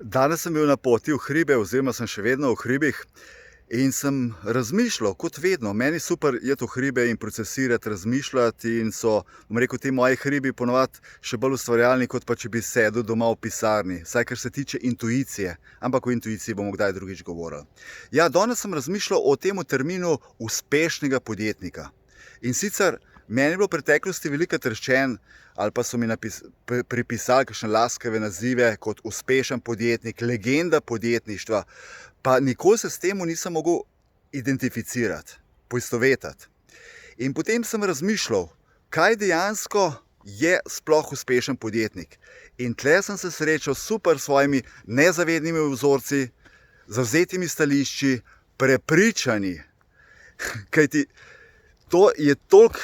Danes sem bil na poti v hribe, oziroma sem še vedno v hribih in sem razmišljal, kot vedno. Meni super je to hribe in procesirati, razmišljati in so, bom rekel, ti moji hribi ponovadi še bolj ustvarjalni, kot pa če bi sedel doma v pisarni. Vsaj kar se tiče intuicije, ampak o intuiciji bomo kdaj drugič govorili. Ja, danes sem razmišljal o tem terminu uspešnega podjetnika. In sicer meni je bilo v preteklosti veliko rečeno, ali pa so mi pripisali kakšne laskave nazive kot uspešen podjetnik, legenda podjetništva, pa nikoli se s tem nisem mogel identificirati, poistovetiti. In potem sem razmišljal, kaj dejansko je sploh uspešen podjetnik. In tle sem se srečal super s svojimi nezavednimi vzorci, zavzetimi stališči, prepričani. Kajti to je toliko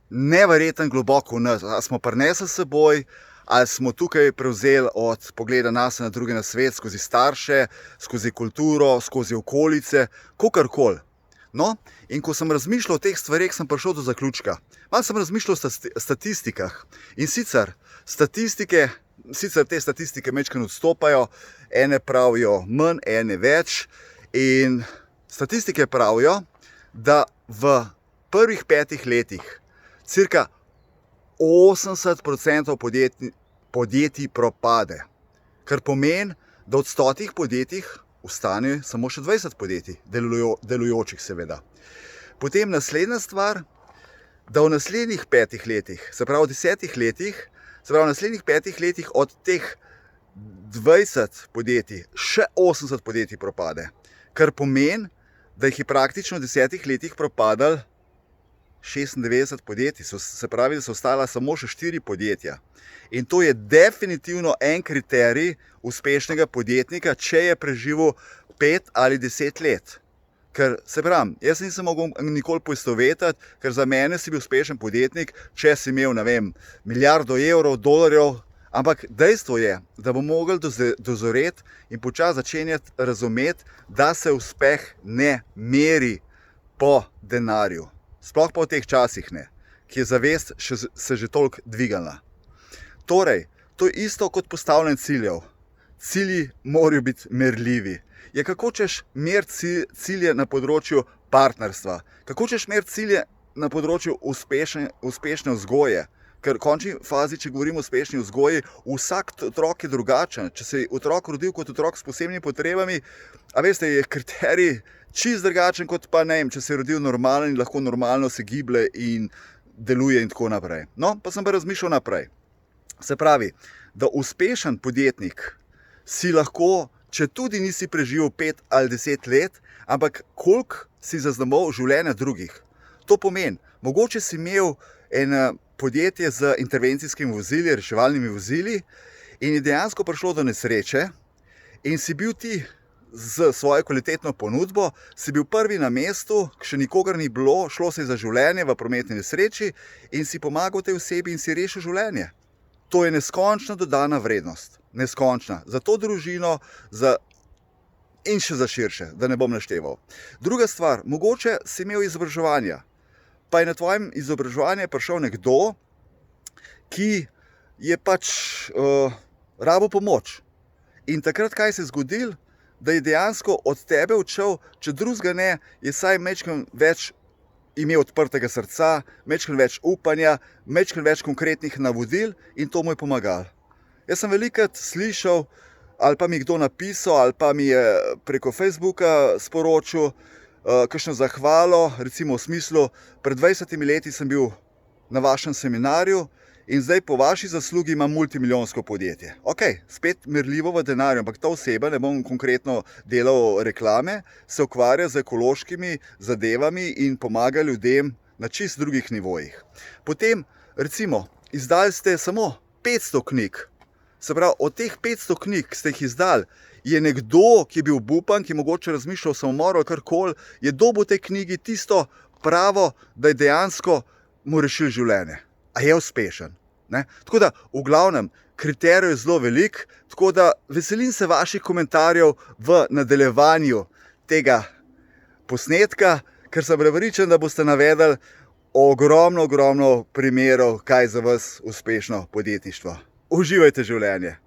neverjeten globoko v nas. Ali smo prinesli s seboj, ali smo tukaj prevzeli od pogleda nas na druge na svet, skozi starše, skozi kulturo, skozi okolice, kakorkoli. No, in ko sem razmišljal o teh stvareh, sem prišel do zaključka. Malo sem razmišljal o statistikah. In sicer te statistike majčkeno odstopajo, ene pravijo manj, ene več. In statistike pravijo, da v prvih 5 letih cirka 80% podjetij propade, kar pomeni, da od 100 podjetij ostane samo še 20 podjetij, delujočih seveda. Potem naslednja stvar, da v naslednjih 5 letih, se pravi v 10 letih, v naslednjih 5 letih od teh 20 podjetij še 80 podjetij propade, kar pomeni, da jih je praktično v 10 letih propadalo 96 podjetij, se pravi, da so ostala samo še 4 podjetja. In to je definitivno en kriterij uspešnega podjetnika, če je preživel 5 ali 10 let. Ker se pravim, jaz nisem mogel nikoli poistovetiti, ker za mene si bil uspešen podjetnik, če si imel, ne vem, milijardo evrov, dolarjev, ampak dejstvo je, da bomo mogli dozoreti in počasi začenjati razumeti, da se uspeh ne meri po denarju. Sploh pa v teh časih ne, ki je zavest se že toliko dvigala. Torej, to je isto kot postavljanje ciljev. Cilji morajo biti merljivi. Je kako češ meriti cilje na področju partnerstva, kako češ meriti cilje na področju uspešne vzgoje. Ker v končni fazi, če govorimo o uspešni vzgoji, vsak otrok je drugačen. Če se je otrok rodil kot otrok s posebnimi potrebami, a veste, je kriterij čist drugačen kot pa, ne vem, če se je rodil normalen in lahko normalno se giblje in deluje in tako naprej. No, pa sem pa razmišljal naprej. Se pravi, da uspešen podjetnik si lahko, če tudi nisi preživel 5 ali 10 let, ampak koliko si zaznamoval življenja drugih. To pomeni, mogoče si imel eno podjetje z intervencijskimi vozili, reševalnimi vozili in je dejansko prišlo do nesreče in si bil ti z svojo kvalitetno ponudbo, si bil prvi na mestu, še nikogar ni bilo, šlo se je za življenje v prometni nesreči in si pomagal tej osebi in si rešil življenje. To je neskončna dodana vrednost. Neskončna. Za to družino, in še za širše, da ne bom našteval. Druga stvar, mogoče si imel izobraževanja, pa je na tvojem izobraževanju prišel nekdo, ki je rabil pomoč. In takrat, kaj se je zgodilo? Da je dejansko od tebe odšel, če drugega ne, je saj majčkeno več imel odprtega srca, majčkeno več upanja, majčkeno več konkretnih navodil in to mu je pomagalo. Jaz sem velikokrat slišal, ali pa mi kdo napisal, ali pa mi je preko Facebooka sporočil kakšno zahvalo, recimo v smislu, pred 20 leti sem bil na vašem seminarju in zdaj po vaši zaslugi imam multimilijonsko podjetje. Ok, spet merljivo v denarju, ampak ta oseba, ne bom konkretno delal reklame, se ukvarja z ekološkimi zadevami in pomaga ljudem na čist drugih nivojih. Potem, recimo, izdali ste samo 500 knjig. Se pravi, od teh 500 knjig ste jih izdali, je nekdo, ki je bil obupan, ki je mogoče razmišljal o samomoru ali karkoli, je dobil v tej knjigi tisto pravo, da je dejansko mu rešil življenje. A je uspešen. Ne? Tako da, v glavnem, kriterijev je zelo veliko, tako da veselim se vaših komentarjev v nadaljevanju tega posnetka, ker sem prepričan, da boste navedli ogromno primerov, kaj je za vas uspešno podjetništvo. Uživajte življenje!